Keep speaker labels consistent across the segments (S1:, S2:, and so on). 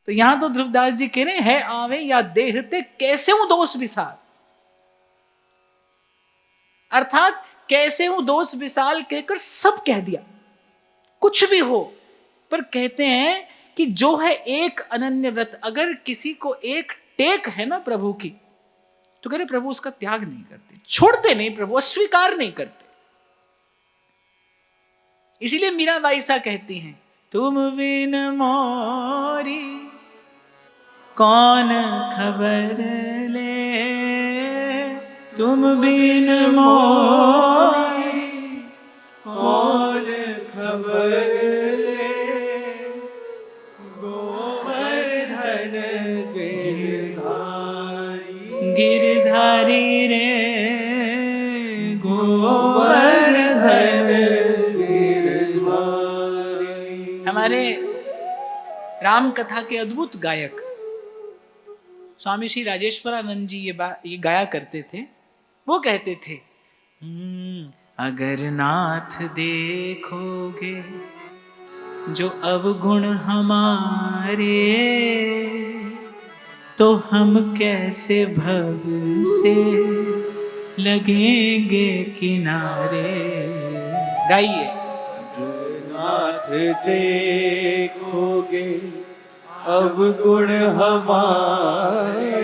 S1: तो यहां तो ध्रुवदास जी कह रहे हैं आवे या देहते कैसे हूं दोष विसार, अर्थात कैसे हूं दोष विशाल कहकर सब कह दिया, कुछ भी हो। पर कहते हैं कि जो है एक अनन्य व्रत, अगर किसी को एक टेक है ना प्रभु की, तो कह रहे प्रभु उसका त्याग नहीं करते, छोड़ते नहीं, प्रभु अस्वीकार नहीं करते। इसीलिए मीराबाई सा कहती हैं, तुम बिन मोरी कौन खबर ले, तुम बिन मोरी
S2: कौन खबर ले, गोवर्धन
S1: गिरधारी रे,
S2: गोवर्धन गिरधारी।
S1: हमारे राम कथा के अद्भुत गायक स्वामी श्री राजेश्वरानंद जी ये गाया करते थे। वो कहते थे, अगर नाथ देखोगे जो अवगुण हमारे, तो हम कैसे भव से लगेंगे किनारे। गाइए।
S2: नाथ देखोगे अब गुण हमारे,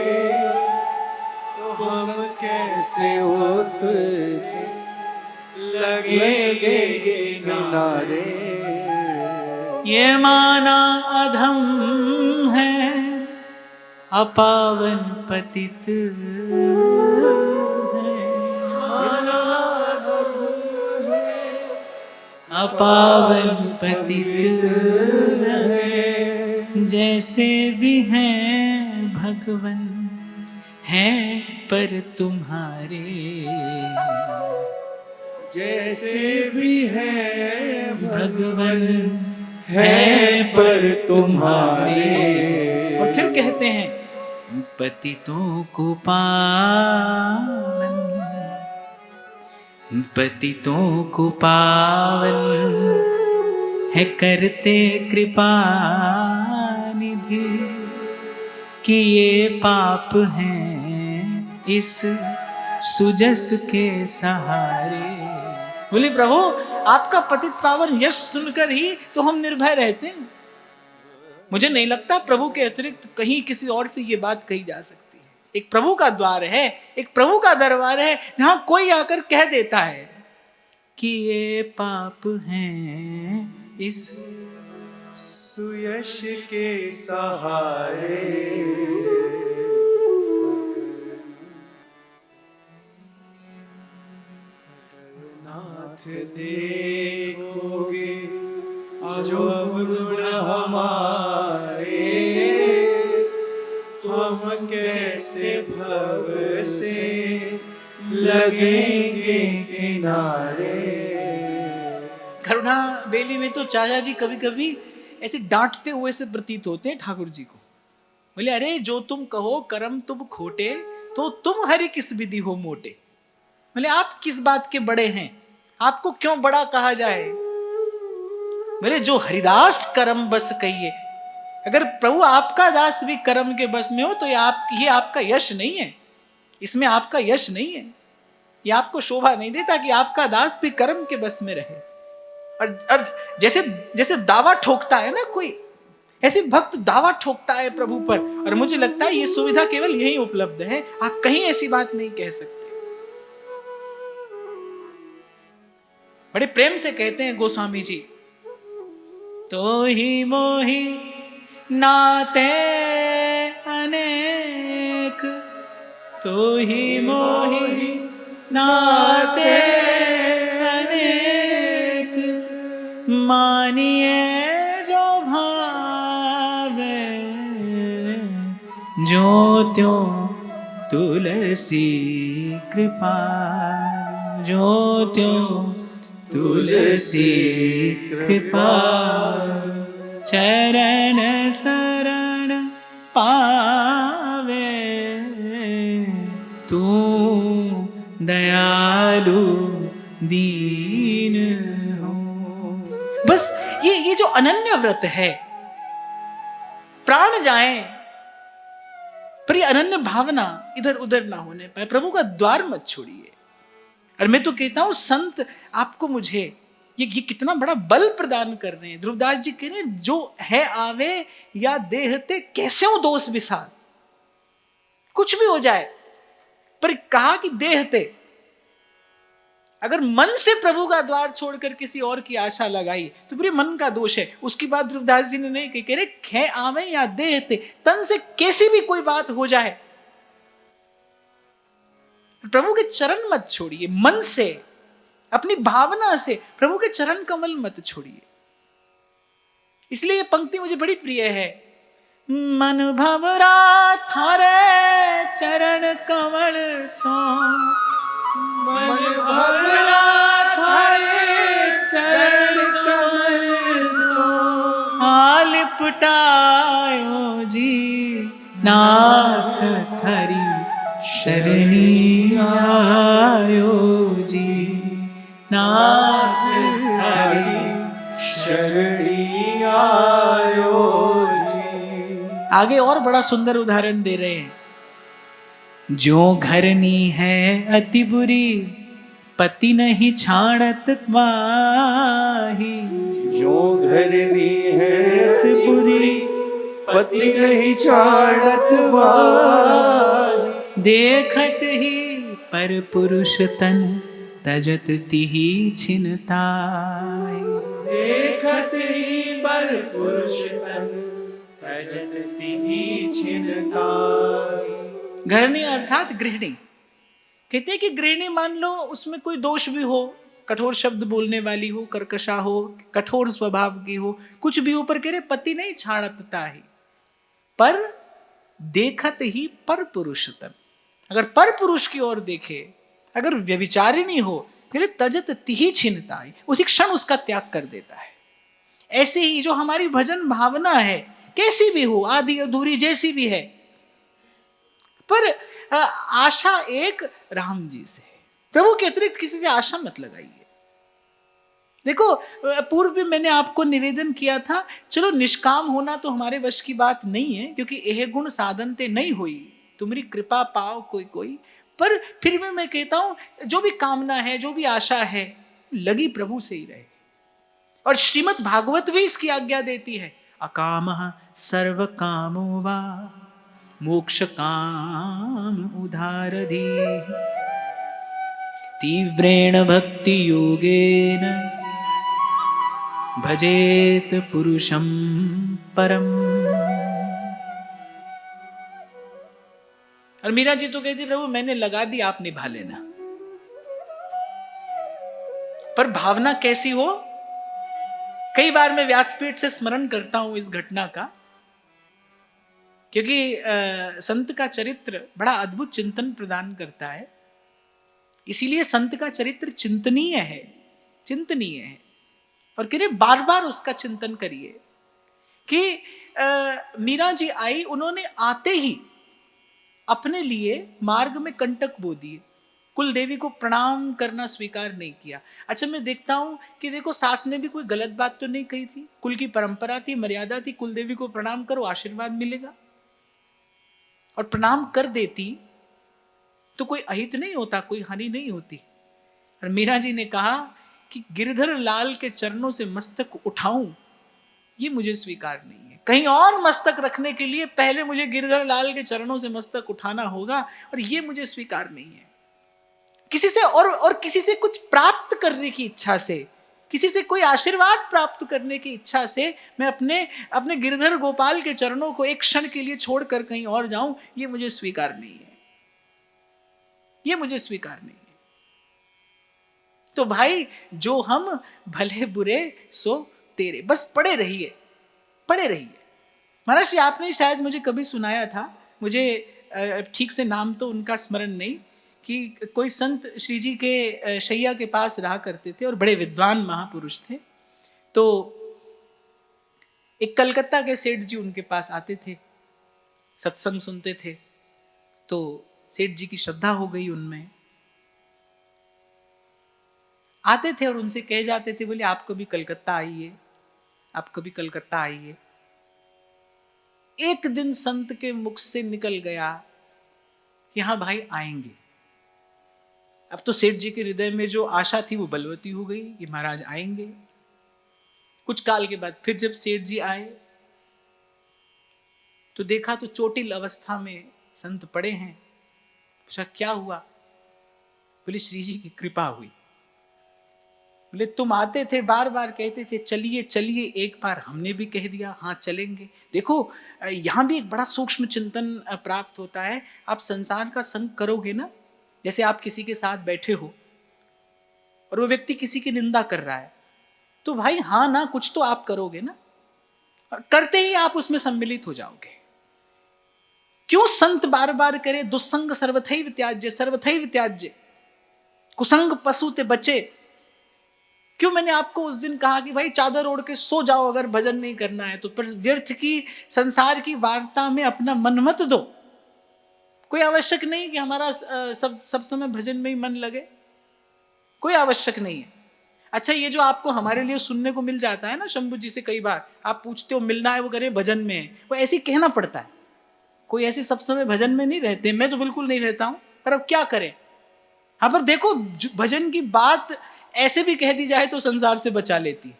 S2: तो हम कैसे लगेंगे किनारे।
S1: ये माना अधम है अपावन पतित है, अपावन पतित है। जैसे भी हैं भगवन हैं पर तुम्हारे,
S2: जैसे भी है
S1: भगवन
S2: है पर तुम्हारे।
S1: और फिर कहते हैं, पतितों को पावन, पतितों को पावन है करते कृपा निधि, कि ये पाप हैं इस सुजस के सहारे। बोले प्रभु आपका पतित पावन यश सुनकर ही तो हम निर्भय रहते हैं। मुझे नहीं लगता प्रभु के अतिरिक्त कहीं किसी और से ये बात कही जा सकती है। एक प्रभु का द्वार है, एक प्रभु का दरबार है, जहां कोई आकर कह देता है कि ये पाप हैं इस
S2: सुयश के सहारे। नाथ देखोगे जो अवगुण हमारे, तो हम कैसे भव से लगेंगे किनारे।
S1: करुणा बेली में तो चाचा जी कभी कभी ऐसे डांटते हुए से प्रतीत होते हैं ठाकुर जी को। बोले अरे जो तुम कहो कर्म तुम खोटे, तो तुम हरि किस विधि हो मोटे। बोले आप किस बात के बड़े हैं, आपको क्यों बड़ा कहा जाए। बोले जो हरिदास कर्म बस कहिए। अगर प्रभु आपका दास भी कर्म के बस में हो तो ये आपका यश नहीं है, इसमें आपका यश नहीं है। ये आपको शोभा नहीं देता कि आपका दास भी कर्म के बस में रहे। और जैसे जैसे दावा ठोकता है ना कोई, ऐसे भक्त दावा ठोकता है प्रभु पर। और मुझे लगता है ये सुविधा केवल यही उपलब्ध है, आप कहीं ऐसी बात नहीं कह सकते। बड़े प्रेम से कहते हैं गोस्वामी जी, तो ही मोही नाते अनेक, तो ही मोही नाते अनेक, मानिए जो भावे जो त्यों तुलसी कृपा, जो त्यों तुलसी कृपा। चरण शरण पावे तू दयालु दीन हो। बस ये जो अनन्य व्रत है, प्राण जाए पर ये अनन्य भावना इधर उधर ना होने पाए। प्रभु का द्वार मत छोड़िए। और मैं तो कहता हूं संत आपको मुझे ये कितना बड़ा बल प्रदान कर रहे हैं। ध्रुवदास जी कह रहे हैं जो है आवे या देहते कैसे हो दोष विसार, कुछ भी हो जाए, पर कहा कि देहते। अगर मन से प्रभु का द्वार छोड़कर किसी और की आशा लगाई तो फिर मन का दोष है। उसकी बात ध्रुवदास जी ने नहीं कह रहे खे आवे या देहते, तन से कैसी भी कोई बात हो जाए प्रभु के चरण मत छोड़िए। मन से, अपनी भावना से प्रभु के चरण कमल मत छोड़िए। इसलिए ये पंक्ति मुझे बड़ी प्रिय है। मन भवरा थारे चरण कमल सो,
S2: मन भवरा थारे चरण कमल सो,
S1: हाल पुटायो जी नाथ थरी शरणी आयो जी, नाथ थरी
S2: शरणी आयो जी।
S1: आगे और बड़ा सुंदर उदाहरण दे रहे हैं। जो घरनी है अति बुरी पति नहीं छाड़त माही,
S2: जो घरनी है बुरी पति नहीं छाड़त माही,
S1: देखत ही पर पुरुष तन तजत तिही छिनताई।
S2: देखत ही पर पुरुष तन तजत तिही छिनताई।
S1: घरनी अर्थात गृहिणी। कहते हैं कि गृहिणी मान लो उसमें कोई दोष भी हो, कठोर शब्द बोलने वाली हो, कर्कशा हो, कठोर स्वभाव की हो, कुछ भी ऊपर कह रहे पति नहीं छाड़ता ही, पर देखत ही पर पुरुष तन। अगर पर पुरुष की ओर देखे, अगर व्यभिचारिणी हो, फिर तजत तिही छिनता है, उसी क्षण उसका त्याग कर देता है। ऐसे ही जो हमारी भजन भावना है, कैसी भी हो, आधी अधूरी जैसी भी है, पर आशा एक राम जी से, प्रभु के अतिरिक्त किसी से आशा मत लगाइए। देखो पूर्व में मैंने आपको निवेदन किया था, चलो निष्काम होना तो हमारे वश की बात नहीं है, क्योंकि यह गुण साधन ते नहीं हुई, तुम्हारी कृपा पाओ कोई कोई। पर फिर भी मैं कहता हूं जो भी कामना है, जो भी आशा है, लगी प्रभु से ही रहे। और श्रीमद् भागवत भी इसकी आज्ञा देती है, अकामः सर्व कामो वा मोक्ष काम उदारधि, तीव्रेण भक्ति योगेन भजेत पुरुषम परम। और मीरा जी तो कहती प्रभु मैंने लगा दी, आप निभा लेना। पर भावना कैसी हो? कई बार मैं व्यासपीठ से स्मरण करता हूं इस घटना का, क्योंकि संत का चरित्र बड़ा अद्भुत चिंतन प्रदान करता है। इसीलिए संत का चरित्र चिंतनीय है, चिंतनीय है। और कह रहे बार बार उसका चिंतन करिए कि मीरा जी आई, उन्होंने आते ही अपने लिए मार्ग में कंटक बो दिए, कुल देवी को प्रणाम करना स्वीकार नहीं किया। अच्छा मैं देखता हूं कि देखो सास ने भी कोई गलत बात तो नहीं कही थी, कुल की परंपरा थी, मर्यादा थी, कुल देवी को प्रणाम करो आशीर्वाद मिलेगा, और प्रणाम कर देती तो कोई अहित नहीं होता, कोई हानि नहीं होती। और मीरा जी ने कहा कि गिरधर लाल के चरणों से मस्तक उठाऊं ये मुझे स्वीकार नहीं है, कहीं और मस्तक रखने के लिए पहले मुझे गिरधर लाल के चरणों से मस्तक उठाना होगा, और ये मुझे स्वीकार नहीं है। किसी से और किसी से कुछ प्राप्त करने की इच्छा से, किसी से कोई आशीर्वाद प्राप्त करने की इच्छा से मैं अपने गिरधर गोपाल के चरणों को एक क्षण के लिए छोड़कर कहीं और जाऊं, ये मुझे स्वीकार नहीं है, ये मुझे स्वीकार नहीं है। तो भाई जो हम भले बुरे सो तेरे, बस पड़े रहिए, पड़े रहिए। महाराज जी आपने शायद मुझे कभी सुनाया था, मुझे ठीक से नाम तो उनका स्मरण नहीं, कि कोई संत श्री जी के शैया के पास रहा करते थे और बड़े विद्वान महापुरुष थे। तो एक कलकत्ता के सेठ जी उनके पास आते थे, सत्संग सुनते थे। तो सेठ जी की श्रद्धा हो गई उनमें, आते थे और उनसे कह जाते थे, बोले आप कभी कलकत्ता आइए, आप कभी कलकत्ता आइए। एक दिन संत के मुख से निकल गया कि हाँ भाई आएंगे। अब तो सेठ जी के हृदय में जो आशा थी वो बलवती हो गई कि महाराज आएंगे। कुछ काल के बाद फिर जब सेठ जी आए तो देखा तो चोटिल अवस्था में संत पड़े हैं। पूछा क्या हुआ? बोले श्री जी की कृपा हुई। बोले तुम आते थे, बार बार कहते थे चलिए चलिए, एक बार हमने भी कह दिया हाँ चलेंगे। देखो यहां भी एक बड़ा सूक्ष्म चिंतन प्राप्त होता है। आप संसार का संग करोगे ना, जैसे आप किसी के साथ बैठे हो और वो व्यक्ति किसी की निंदा कर रहा है, तो भाई हाँ ना कुछ तो आप करोगे ना, और करते ही आप उसमें सम्मिलित हो जाओगे। क्यों संत बार बार करे दुस्संग सर्वथैव त्याज्य, सर्वथैव त्याज्य, कुसंग पशु ते बचे। क्यों मैंने आपको उस दिन कहा कि भाई चादर ओढ़ के सो जाओ अगर भजन नहीं करना है तो, पर व्यर्थ की संसार की वार्ता में अपना मन मत दो। कोई आवश्यक नहीं कि हमारा सब समय भजन में ही मन लगे, कोई आवश्यक नहीं है। अच्छा ये जो आपको हमारे लिए सुनने को मिल जाता है ना, शंभू जी से कई बार आप पूछते हो मिलना है, वो करे भजन में है, वो ऐसे कहना पड़ता है। कोई ऐसे सब समय भजन में नहीं रहते, मैं तो बिल्कुल नहीं रहता हूं, पर अब क्या करें। हाँ पर देखो भजन की बात ऐसे भी कह दी जाए तो संसार से बचा लेती है।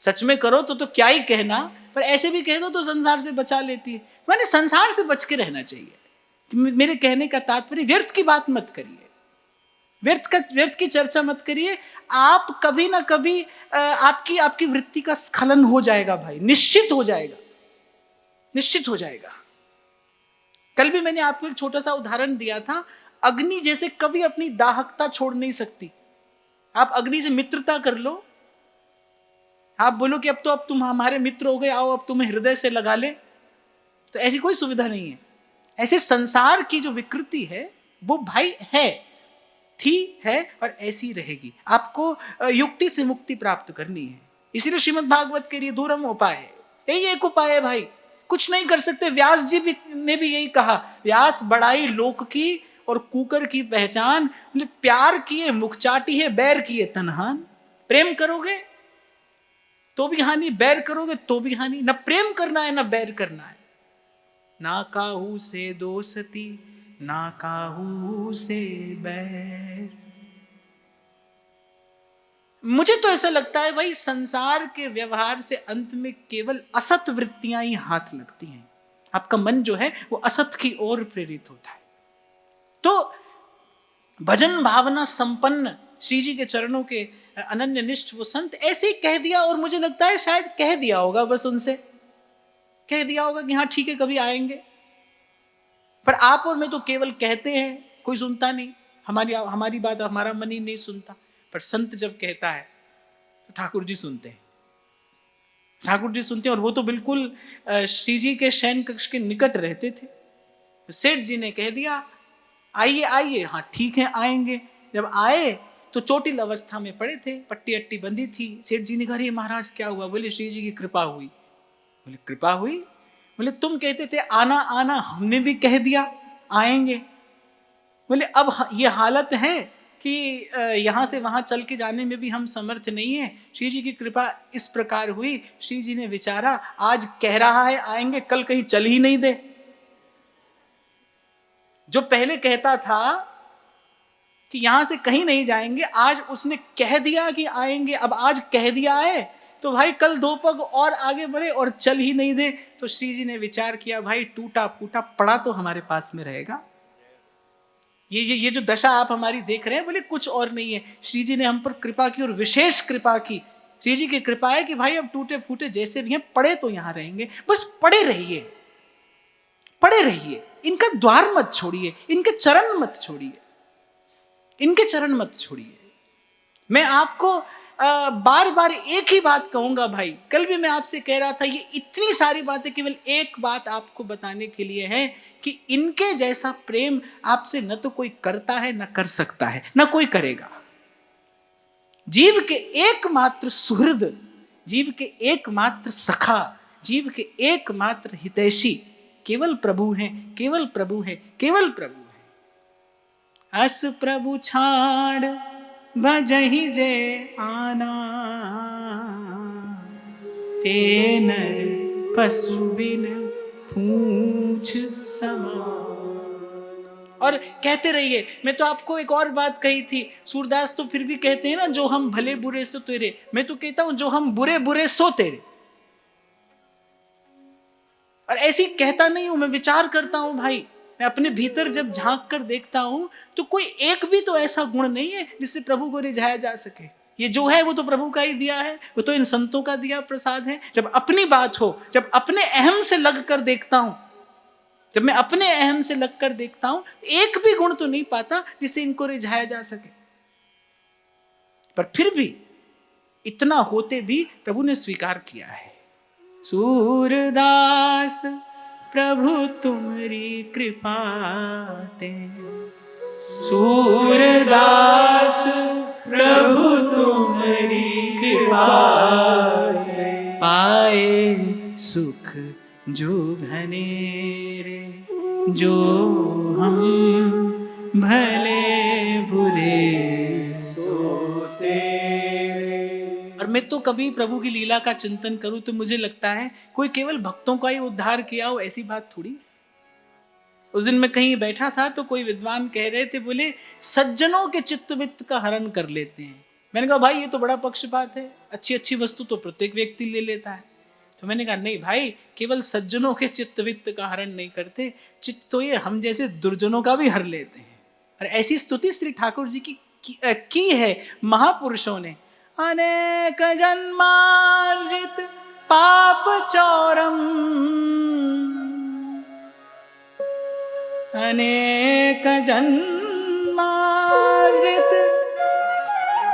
S1: सच में करो तो क्या ही कहना, पर ऐसे भी कह दो तो संसार से बचा लेती है। मैंने संसार से बच के रहना चाहिए। मेरे कहने का तात्पर्य व्यर्थ की बात मत करिए, व्यर्थ की चर्चा मत करिए। आप कभी ना कभी आपकी वृत्ति का स्खलन हो जाएगा भाई, निश्चित हो जाएगा, निश्चित हो जाएगा। कल भी मैंने आपको एक छोटा सा उदाहरण दिया था। अग्नि जैसे कभी अपनी दाहकता छोड़ नहीं सकती। आप अग्नि से मित्रता कर लो, आप बोलो कि अब तुम हमारे मित्र हो गए, आओ अब तुम्हें हृदय से लगा ले, तो ऐसी कोई सुविधा नहीं है। ऐसे संसार की जो विकृति है वो भाई है, थी, है और ऐसी रहेगी। आपको युक्ति से मुक्ति प्राप्त करनी है। इसीलिए श्रीमद् भागवत के लिए दूरम उपाय है, यही एक उपाय है भाई। कुछ नहीं कर सकते। व्यास जी ने भी यही कहा, व्यास बड़ाई लोक की और कुकर की पहचान, प्यार किए मुख चाटी है, बैर किए तनहान। प्रेम करोगे तो भी हानि, बैर करोगे तो भी हानि। न प्रेम करना है न बैर करना है। ना काहू से दोस्ती ना काहू से बैर। मुझे तो ऐसा लगता है भाई संसार के व्यवहार से अंत में केवल असत वृत्तियां ही हाथ लगती हैं। आपका मन जो है वो असत की ओर प्रेरित होता है। तो भजन भावना संपन्न श्री जी के चरणों के अनन्य निष्ठ वो संत ऐसे ही कह दिया, और मुझे लगता है शायद कह दिया होगा, बस उनसे कह दिया होगा कि हाँ ठीक है कभी आएंगे। पर आप और मैं तो केवल कहते हैं, कोई सुनता नहीं, हमारी बात हमारा मन ही नहीं सुनता। पर संत जब कहता है तो ठाकुर जी सुनते हैं, ठाकुर जी सुनते हैं। और वो तो बिल्कुल श्री जी के शयन कक्ष के निकट रहते थे। सेठ जी ने कह दिया आइए आइए, हाँ ठीक है आएंगे। जब आए तो चोटिल अवस्था में पड़े थे, पट्टी अट्टी बंधी थी। सेठ जी ने कहा अरे महाराज क्या हुआ? बोले श्री जी की कृपा हुई। बोले कृपा हुई? बोले तुम कहते थे आना आना, हमने भी कह दिया आएंगे। बोले अब ये हालत है कि यहां से वहां चल के जाने में भी हम समर्थ नहीं है। श्री जी की कृपा इस प्रकार हुई, श्री जी ने विचारा आज कह रहा है आएंगे, कल कहीं चल ही नहीं दे। जो पहले कहता था कि यहां से कहीं नहीं जाएंगे, आज उसने कह दिया कि आएंगे। अब आज कह दिया है तो भाई कल दो पग और आगे बढ़े और चल ही नहीं दे। तो श्री जी ने विचार किया भाई टूटा फूटा पड़ा तो हमारे पास में रहेगा। ये जो दशा आप हमारी देख रहे हैं, बोले कुछ और नहीं है, श्री जी ने हम पर कृपा की और विशेष कृपा की। श्री जी की कृपा है कि भाई अब टूटे फूटे जैसे भी हैं पड़े तो यहां रहेंगे, बस पड़े रहिए, पड़े रहिए, इनका द्वार मत छोड़िए, इनके चरण मत छोड़िए, इनके चरण मत छोड़िए। मैं आपको बार बार एक ही बात कहूंगा भाई। कल भी मैं आपसे कह रहा था ये इतनी सारी बातें केवल एक बात आपको बताने के लिए है कि इनके जैसा प्रेम आपसे न तो कोई करता है, न कर सकता है, न कोई करेगा। जीव के एकमात्र सुहृद, जीव के एकमात्र सखा, जीव के एकमात्र हितैषी केवल प्रभु हैं, केवल प्रभु है, केवल प्रभु है। अस प्रभु छाड़ भजहि जे आना, ते नर पशु बिन पूछ समा। और कहते रहिए। मैं तो आपको एक और बात कही थी, सूरदास तो फिर भी कहते हैं ना, जो हम भले बुरे सो तेरे। मैं तो कहता हूं जो हम बुरे बुरे सो तेरे। और ऐसी कहता नहीं हूं, मैं विचार करता हूं भाई, मैं अपने भीतर जब झांक कर देखता हूं तो कोई एक भी तो ऐसा गुण नहीं है जिससे प्रभु को रिझाया जा सके। ये जो है वो तो प्रभु का ही दिया है, वो तो इन संतों का दिया प्रसाद है। जब अपनी बात हो, जब अपने अहम से लग कर देखता हूं, जब मैं अपने अहम से लग कर देखता हूं, एक भी गुण तो नहीं पाता जिससे इनको रिझाया जा सके। पर फिर भी इतना होते भी प्रभु ने स्वीकार किया है। सूरदास प्रभु तुम्हारी कृपा ते, सूरदास प्रभु तुम्हारी कृपा पाए सुख जो घनेरे, जो हम भले बुरे सोते। और मैं तो कभी प्रभु की लीला का चिंतन करूं तो मुझे लगता है कोई केवल भक्तों का ही उद्धार किया हो, ऐसी बात थोड़ी। उस दिन मैं कहीं बैठा था तो कोई विद्वान कह रहे थे, बोले सज्जनों के चित्त वित्त का हरण कर लेते हैं। मैंने कहा भाई ये तो बड़ा पक्षपात है, अच्छी अच्छी वस्तु तो प्रत्येक व्यक्ति ले लेता है। तो मैंने कहा नहीं भाई, केवल सज्जनों के चित्त वित्त का हरण नहीं करते, चित्त तो ये हम जैसे दुर्जनों का भी हर लेते हैं। और ऐसी स्तुति श्री ठाकुर जी की है महापुरुषों ने। अनेक जन्मार्जित पाप चौरम, अनेक जन्मार्जित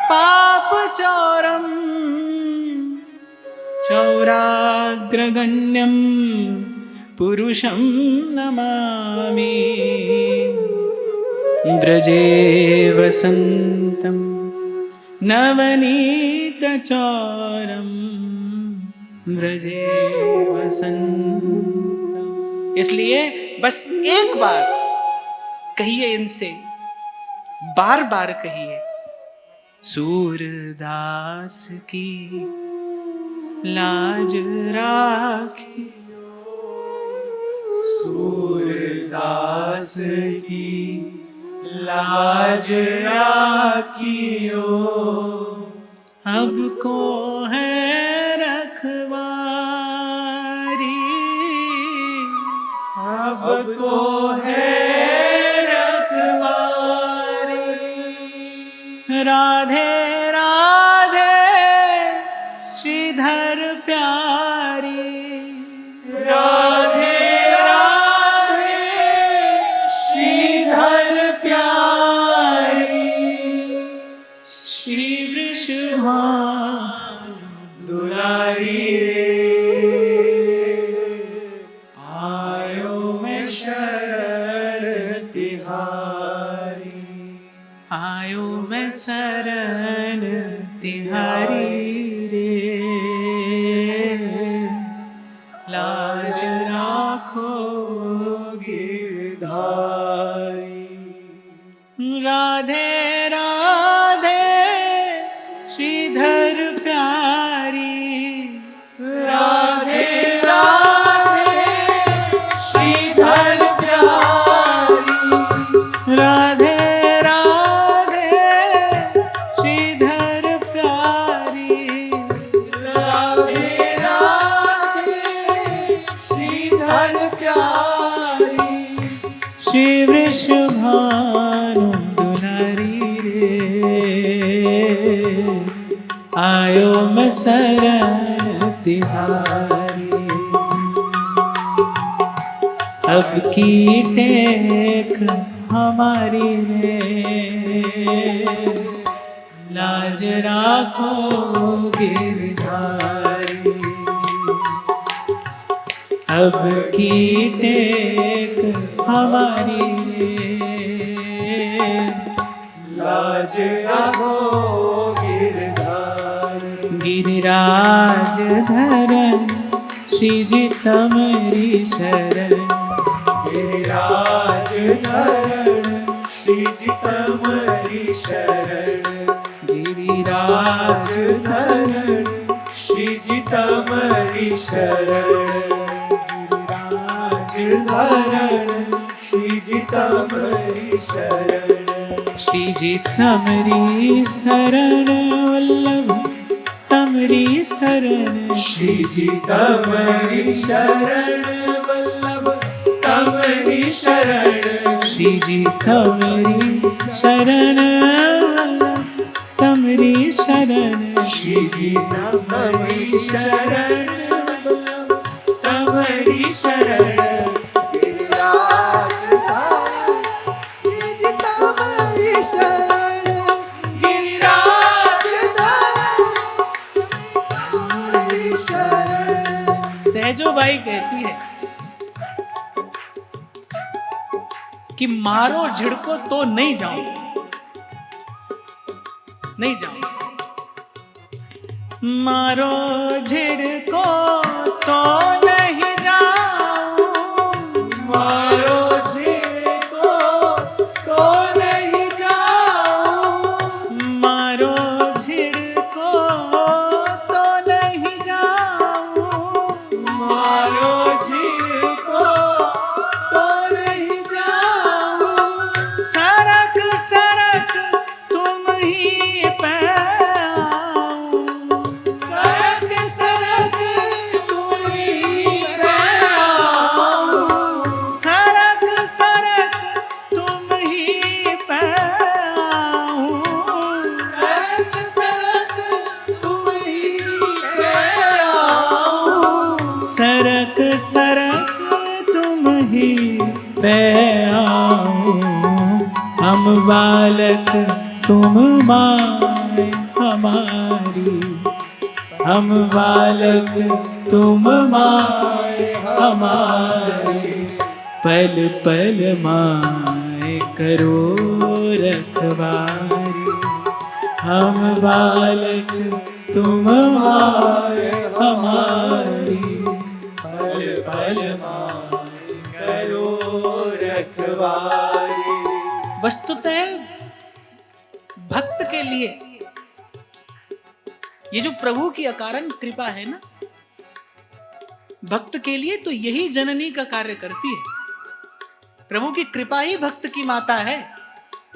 S1: पाप चौरम, चौराग्रगण्यम पुरुषं नमामि, व्रजे वसन्तं नवनीतचौरम, व्रजे वसन्तं। इसलिए बस एक बात कहिए इनसे, बार बार कहिए, सूरदास की लाज राखियो,
S2: सूरदास की लाज राखियो,
S1: अब को है रखवारी,
S2: अब को है रखवारी।
S1: राधे राधे श्रीधर प्यारी,
S2: राधे राधे श्रीधर प्यारी,
S1: श्री वृषभानु
S2: दुलारी रे, आयो मैं शरण तिहारी,
S1: आयो मैं शरण तिहारी रे, लाज राखो
S2: गिरधारी।
S1: राधे राधे श्रीधर प्यारी,
S2: राधे राधे श्रीधर प्यारी,
S1: राधे राधे श्रीधर प्यारी,
S2: राधे राधे श्रीधर प्यारी,
S1: श्री वृषभानु दुलारी रे, आयो मैं शरण तिहारी, अब की टेक हमारी रे, लाज राखो गिरधारी, अब की टेक हमारी रे,
S2: लाज राखो गिरधारी।
S1: गिरिराज धरन श्री जी तमरी शरण,
S2: गिरिराज धरण श्री जी तमरी शरण,
S1: गिरिराज
S2: धरण श्री जी तमरी शरण,
S1: गिरिराज
S2: धारण श्री जी तमरी शरण
S1: श्री जी तमरी शरण वल्लभ तमरी शरण
S2: श्री जी तमरी शरण वल्लभ तमरी शरण
S1: श्री जी तमरी शरण वल्लभ तमरी शरण
S2: श्री जी तमरी शरण वल्लभ तमरी शरण गिरिराज धारण श्री जी तमरी शरण गिरिराज धारण तमरी शरण।
S1: सहजो बाई कहती है कि मारो झिड़को तो नहीं जाऊं, नहीं जाऊं। मारो झिड़को तो नहीं जाऊं,
S2: मारो झिड़को तो नहीं जाऊं,
S1: मारो झिड़को तो नहीं जाऊं,
S2: मारो झिड़को तो नहीं जाऊं,
S1: सरक सरक तुम ही पे आओ,
S2: सरक सरक तुम ही पे आओ,
S1: सरक सरक तुम ही पे आओ,
S2: सरक सरक तुम ही पे आओ,
S1: सरक सरक तुम ही पे आओ, हम बालक तुम माए हमारी, हम बालक तुम माए हमारी, पल पल माए करो रखवारी, हम बालक तुम माए हमारी,
S2: पल पल माए करो रखवारी।
S1: वस्तुतः भक्त के लिए ये जो प्रभु की अकारण कृपा है ना, भक्त के लिए तो यही जननी का कार्य करती है। प्रभु की कृपा ही भक्त की माता है,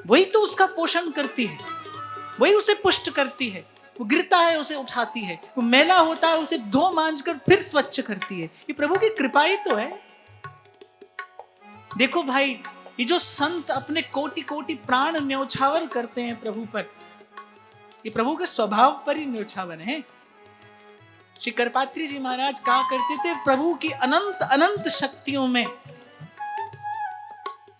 S1: वही तो उसका पोषण करती है, वही उसे पुष्ट करती है। वो गिरता है उसे उठाती है, वो मैला होता है उसे धो मांझ कर फिर स्वच्छ करती है। ये प्रभु की कृपा ही तो है। देखो भाई, ये जो संत अपने कोटि कोटि प्राण न्यौछावर करते हैं प्रभु पर, ये प्रभु के स्वभाव पर ही न्यौछावर है। श्री करपात्री जी महाराज कहा करते थे, प्रभु की अनंत अनंत शक्तियों में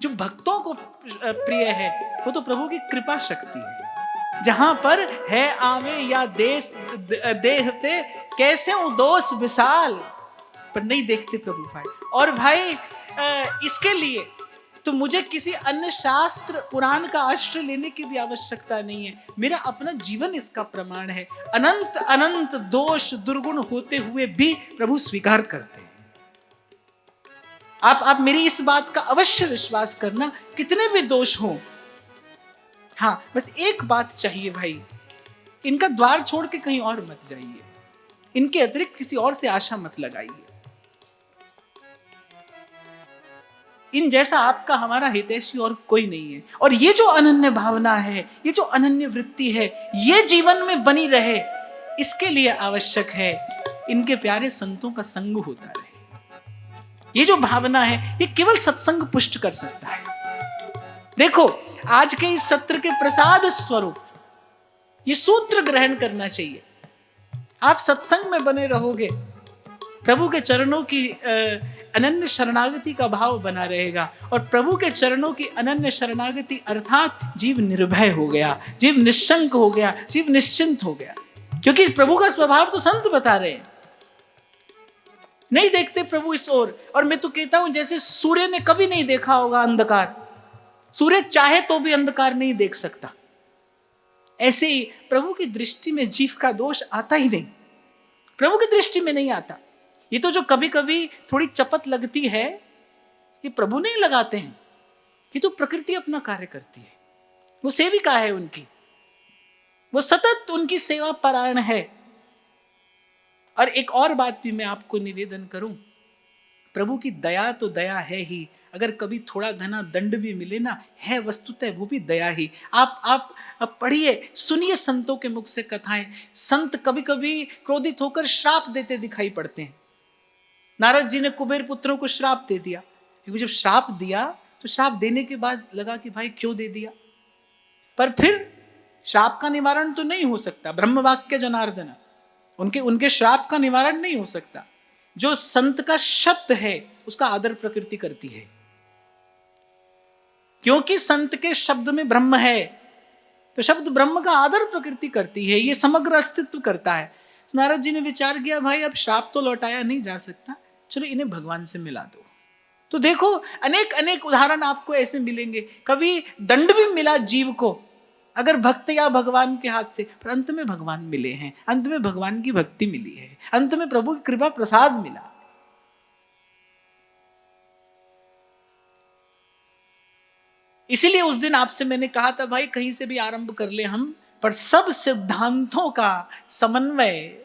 S1: जो भक्तों को प्रिय है वो तो प्रभु की कृपा शक्ति है। जहां पर है आवे या देश देहते कैसे हो दोष विशाल, पर नहीं देखते प्रभु भाई। और भाई इसके लिए तो मुझे किसी अन्य शास्त्र पुराण का आश्रय लेने की भी आवश्यकता नहीं है। मेरा अपना जीवन इसका प्रमाण है। अनंत अनंत दोष दुर्गुण होते हुए भी प्रभु स्वीकार करते हैं। आप मेरी इस बात का अवश्य विश्वास करना, कितने भी दोष हों, हाँ बस एक बात चाहिए भाई, इनका द्वार छोड़ के कहीं और मत जाइए, इनके अतिरिक्त किसी और से आशा मत लगाइए। इन जैसा आपका हमारा हितैषी और कोई नहीं है। और ये जो अनन्य भावना है, ये जो अनन्य वृत्ति है, ये जीवन में बनी रहे, इसके लिए आवश्यक है इनके प्यारे संतों का संग होता रहे। ये जो भावना है, ये केवल सत्संग पुष्ट कर सकता है। देखो, आज के इस सत्र के प्रसाद स्वरूप ये सूत्र ग्रहण करना चाहिए। आप सत्संग में बने रहोगे, प्रभु के चरणों की अनन्य शरणागति का भाव बना रहेगा। और प्रभु के चरणों की अनन्य शरणागति अर्थात जीव निर्भय हो गया, जीव निश्शंक हो गया, जीव निश्चिंत हो गया। क्योंकि प्रभु का स्वभाव तो संत बता रहे हैं, नहीं देखते प्रभु इस ओर। और मैं तो कहता हूं, जैसे सूर्य ने कभी नहीं देखा होगा अंधकार, सूर्य चाहे तो भी अंधकार नहीं देख सकता, ऐसे ही प्रभु की दृष्टि में जीव का दोष आता ही नहीं, प्रभु की दृष्टि में नहीं आता। ये तो जो कभी कभी थोड़ी चपत लगती है, ये प्रभु नहीं लगाते हैं, ये तो प्रकृति अपना कार्य करती है। वो सेविका है उनकी, वो सतत उनकी सेवा परायण है। और एक और बात भी मैं आपको निवेदन करूं, प्रभु की दया तो दया है ही, अगर कभी थोड़ा घना दंड भी मिले ना, है वस्तुतः वो भी दया ही। आप पढ़िए, सुनिए संतों के मुख से कथाएं। संत कभी कभी क्रोधित होकर श्राप देते दिखाई पड़ते हैं। नारद जी ने कुबेर पुत्रों को श्राप दे दिया, क्योंकि जब श्राप दिया तो श्राप देने के बाद लगा कि भाई क्यों दे दिया, पर फिर श्राप का निवारण तो नहीं हो सकता। ब्रह्म वाक्य जनार्दन, उनके श्राप का निवारण नहीं हो सकता। जो संत का शब्द है उसका आदर प्रकृति करती है, क्योंकि संत के शब्द में ब्रह्म है, तो शब्द ब्रह्म का आदर प्रकृति करती है, ये समग्र अस्तित्व करता है। तो नारद जी ने विचार किया, भाई अब श्राप तो लौटाया नहीं जा सकता, चलो इन्हें भगवान से मिला दो। तो देखो अनेक अनेक उदाहरण आपको ऐसे मिलेंगे। कभी दंड भी मिला जीव को, अगर भक्त या भगवान के हाथ से, पर अंत में भगवान मिले हैं, अंत में भगवान की भक्ति मिली है, अंत में प्रभु की कृपा प्रसाद मिला। इसीलिए उस दिन आपसे मैंने कहा था, भाई कहीं से भी आरंभ कर ले हम, पर सब सिद्धांतों का समन्वय,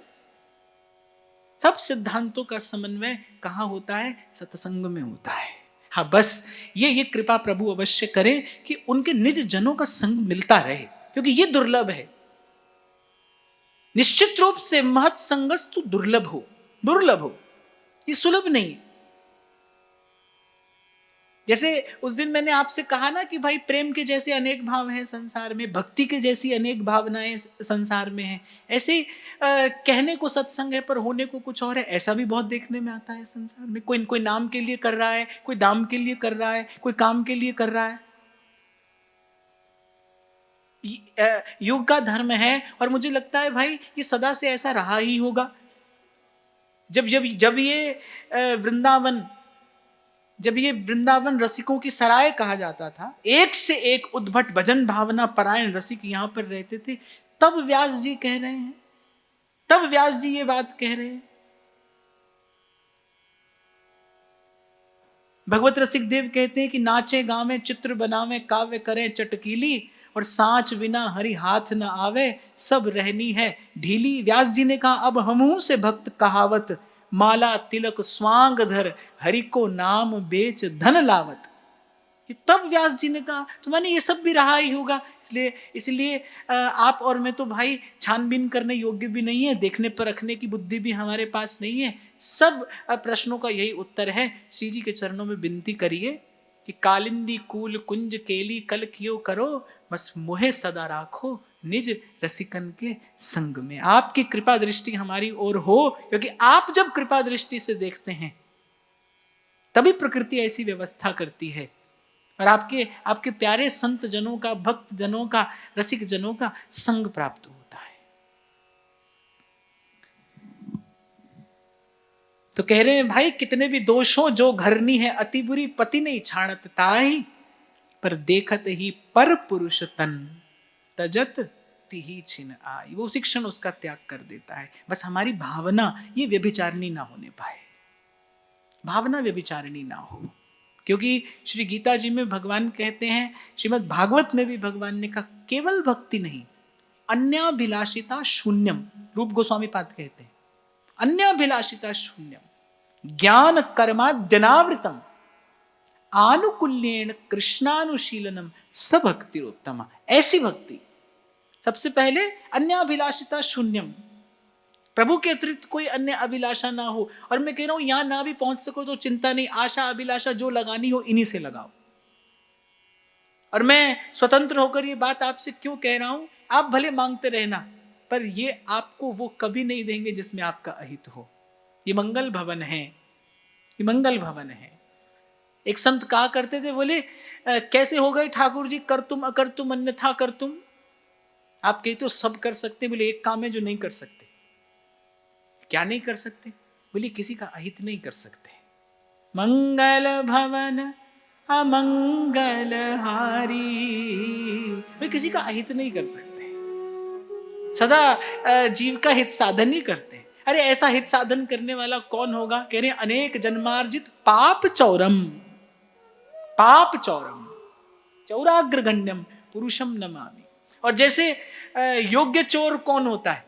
S1: सब सिद्धांतों का समन्वय कहाँ होता है? सत्संग में होता है। हाँ, बस ये कृपा प्रभु अवश्य करे कि उनके निज जनों का संग मिलता रहे, क्योंकि ये दुर्लभ है। निश्चित रूप से महत् संगस्तु दुर्लभ हो, ये सुलभ नहीं। जैसे उस दिन मैंने आपसे कहा ना कि भाई प्रेम के जैसे अनेक भाव हैं संसार में, भक्ति के जैसी अनेक भावनाएं संसार में हैं, ऐसे कहने को सत्संग है पर होने को कुछ और है, ऐसा भी बहुत देखने में आता है संसार में। कोई नाम के लिए कर रहा है, कोई दाम के लिए कर रहा है, कोई काम के लिए कर रहा है। युग का धर्म है, और मुझे लगता है भाई ये सदा से ऐसा रहा ही होगा। जब ये वृंदावन रसिकों की सराय कहा जाता था, एक से एक उद्भट भजन भावना परायण रसिक यहां पर रहते थे, तब व्यास जी कह रहे हैं, तब व्यास जी ये बात कह रहे हैं। भगवत रसिक देव कहते हैं कि नाचे गावे चित्र बनावे काव्य करें चटकीली, और सांच बिना हरि हाथ न आवे सब रहनी है ढीली। व्यास जी ने कहा, अब हमहू से भक्त कहावत, माला तिलक स्वांग धर हरि को नाम बेच धन लावत। तब व्यास जी ने कहा, तो मैंने ये सब भी रहा ही होगा। इसलिए आप और मैं तो भाई छानबीन करने योग्य भी नहीं है, देखने पर रखने की बुद्धि भी हमारे पास नहीं है। सब प्रश्नों का यही उत्तर है। श्री जी के चरणों में विनती करिए कि कालिंदी कूल कुंज केली कल कियो करो, बस मोहे सदा राखो निज रसिकन के संग में। आपकी कृपा दृष्टि हमारी ओर हो, क्योंकि आप जब कृपा दृष्टि से देखते हैं तभी प्रकृति ऐसी व्यवस्था करती है, और आपके प्यारे संत जनों का, भक्त जनों का, रसिक जनों का संग प्राप्त होता है। तो कह रहे हैं, भाई कितने भी दोष हो, जो घरनी है अति बुरी, पति नहीं छाणत ताई, पर देखत ही पर पुरुष तन तजत तिही छिन आई। वो शिक्षण उसका त्याग कर देता है। बस हमारी भावना ये व्यभिचारिणी ना होने पाए, भावना व्यभिचारिणी ना हो। क्योंकि श्री गीता जी में भगवान कहते हैं, श्रीमद् भागवत में भी भगवान ने कहा, केवल भक्ति नहीं, अन्याभिलाषिता शून्यम। रूप गोस्वामी पाद कहते हैं, अन्याभिलाषिता शून्यम ज्ञान कर्माद्यनावृतम आनुकूल्येन कृष्णानुशीलनम सभक्तिरोत्तमा। ऐसी भक्ति सबसे पहले अन्याभिलाषिता शून्यम, प्रभु के अतिरिक्त कोई अन्य अभिलाषा ना हो। और मैं कह रहा हूं, यहां ना भी पहुंच सको तो चिंता नहीं, आशा अभिलाषा जो लगानी हो इन्हीं से लगाओ। और मैं स्वतंत्र होकर ये बात आपसे क्यों कह रहा हूं, आप भले मांगते रहना, पर ये आपको वो कभी नहीं देंगे जिसमें आपका अहित हो। ये मंगल भवन है, ये मंगल भवन है। एक संत कहा करते थे, बोले कैसे हो गए ठाकुर जी, कर तुम अकर तुम अन्यथा कर तुम। आप कहते हो सब कर सकते, बोले एक काम है जो नहीं कर सकते। क्या नहीं कर सकते? बोले किसी का अहित नहीं कर सकते। मंगल भवन अमंगल हारी, वे किसी का अहित नहीं कर सकते, सदा जीव का हित साधन ही करते हैं। अरे ऐसा हित साधन करने वाला कौन होगा? कह रहे अनेक जन्मार्जित पाप चौरम, पाप चौरम चौराग्रगण्यम पुरुषम नमामि। और जैसे योग्य चोर कौन होता है?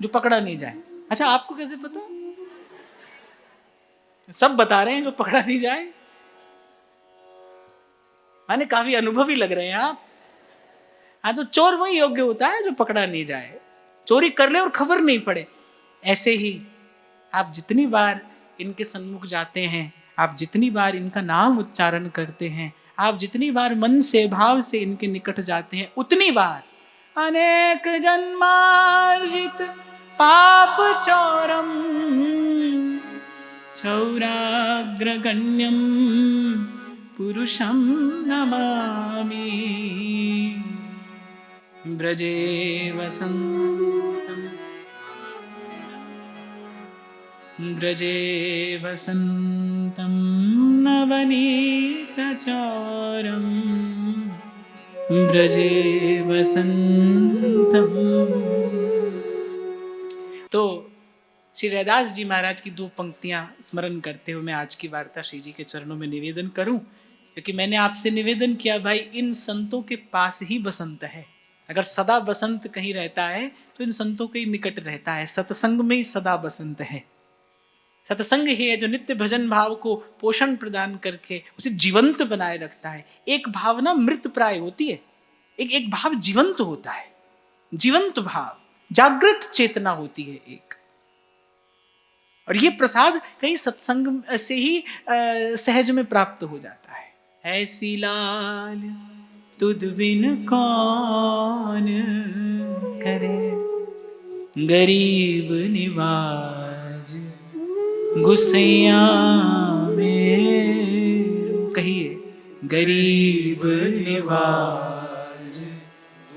S1: जो पकड़ा नहीं जाए। अच्छा, आपको कैसे पता? सब बता रहे हैं जो पकड़ा नहीं जाए। माने काफी अनुभवी लग रहे हैं आप। हाँ, तो चोर वही योग्य होता है जो पकड़ा नहीं जाए, चोरी कर ले और खबर नहीं पड़े। ऐसे ही आप जितनी बार इनके सन्मुख जाते हैं, आप जितनी बार इनका नाम उच्चारण करते हैं, आप जितनी बार मन से भाव से इनके निकट जाते हैं, उतनी बार अनेक जन्मार्जित पाप चौरम चौराग्रगण्यम पुरुषम नमामि ब्रजे वसन्तम् ब्रजे वसन्तं नवनीतचौरम् ब्रजे वसन्तम्। तो श्री रैदास जी महाराज की 2 पंक्तियां स्मरण करते हुए मैं आज की वार्ता श्री जी के चरणों में निवेदन करूं, क्योंकि मैंने आपसे निवेदन किया भाई इन संतों के पास ही बसंत है। अगर सदा बसंत कहीं रहता है तो इन संतों के निकट रहता है। सत्संग में ही सदा बसंत है। सत्संग ही है जो नित्य भजन भाव को पोषण प्रदान करके उसे जीवंत बनाए रखता है। एक भावना मृत प्राय होती है, एक भाव जीवंत होता है, जीवंत भाव, जागृत चेतना होती है एक। और ये प्रसाद कहीं सत्संग से ही सहज में प्राप्त हो जाता है। ऐसी लाल तुद बिन कौन करे, गरीब निवाज गुसैया मेरो। कहिए, गरीब निवाज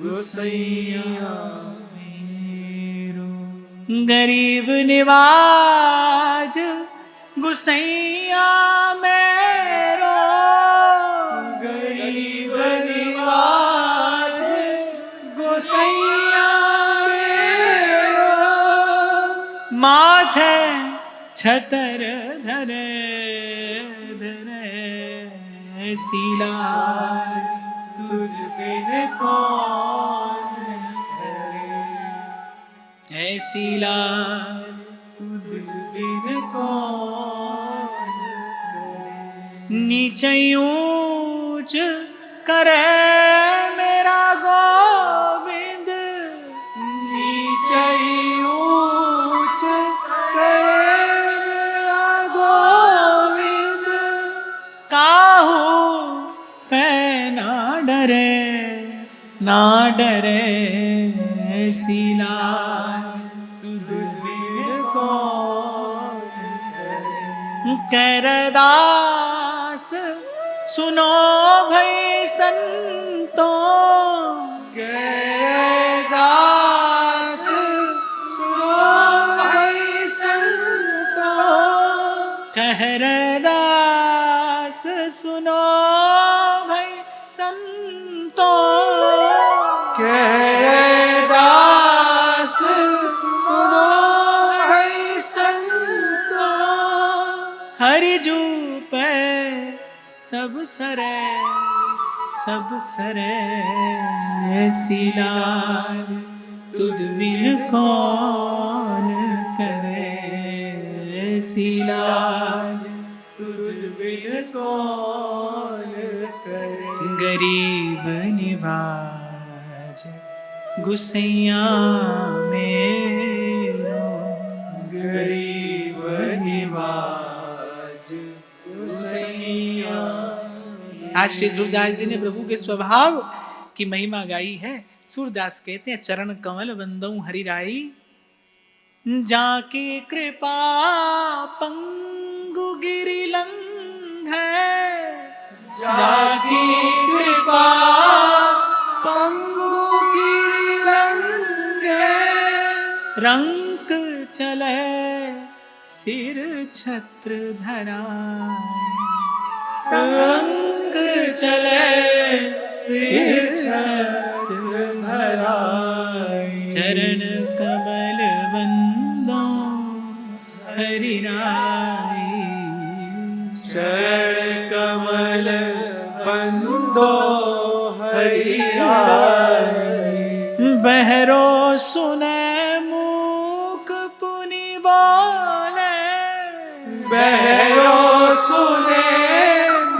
S1: गुसैया मेरो, गरीब निवाज गुसैया मेरो, गरीब निवाज गुसैया मेरो, माथे छतर धरे धरे सीला तुझ बिन कौन करे, ऐसी लाल तुझ बिन कौन करे। नीचे ऊंच करे मेरा गोविंद, नीचे ऊंच करे मेरा गोविंद, काहू पे ना डरे ना डरे, सीला तुझ बिन कौन करे। करदास सुनो भई संतों, करदास सुनो भई संतों, कहरदास सुनो भई संतों, कहरदास सुनो भई संतों, हरि जू पे सब सरे सीलाल तुद बिन कौन करे, सीलाल तुद बिन कौन करे। गरीब निवाज गुसैया मेरो, गरीब निवाज गुसैया। आज श्री ध्रुवदास जी ने प्रभु के स्वभाव की महिमा गाई है। सूरदास कहते हैं, चरण कमल बंदौ हरि राई, जाकी कृपा पंगु गिरि लंघै, जाकी कृपा पंगु गिरि लंघै, रंक चले सिर छत्र धरा, रंक चले सिर छत्र धरा, चरण कमल बंदो हरि राई, चरण कमल बंदो हरि राई, बहरो सुने मूक पुनि
S2: बहरो सुने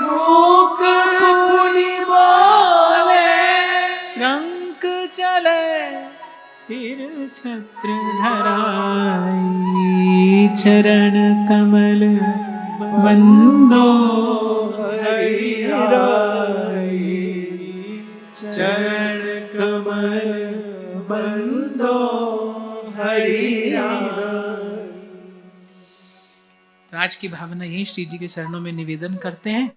S2: मूक पुनि बोले
S1: रंक चले सिर छत्र धराई चरण कमल बंदो
S2: हरि राई चरण कमल बंदो हरि राई।
S1: तो आज की भावना यही श्री जी के चरणों में निवेदन करते हैं।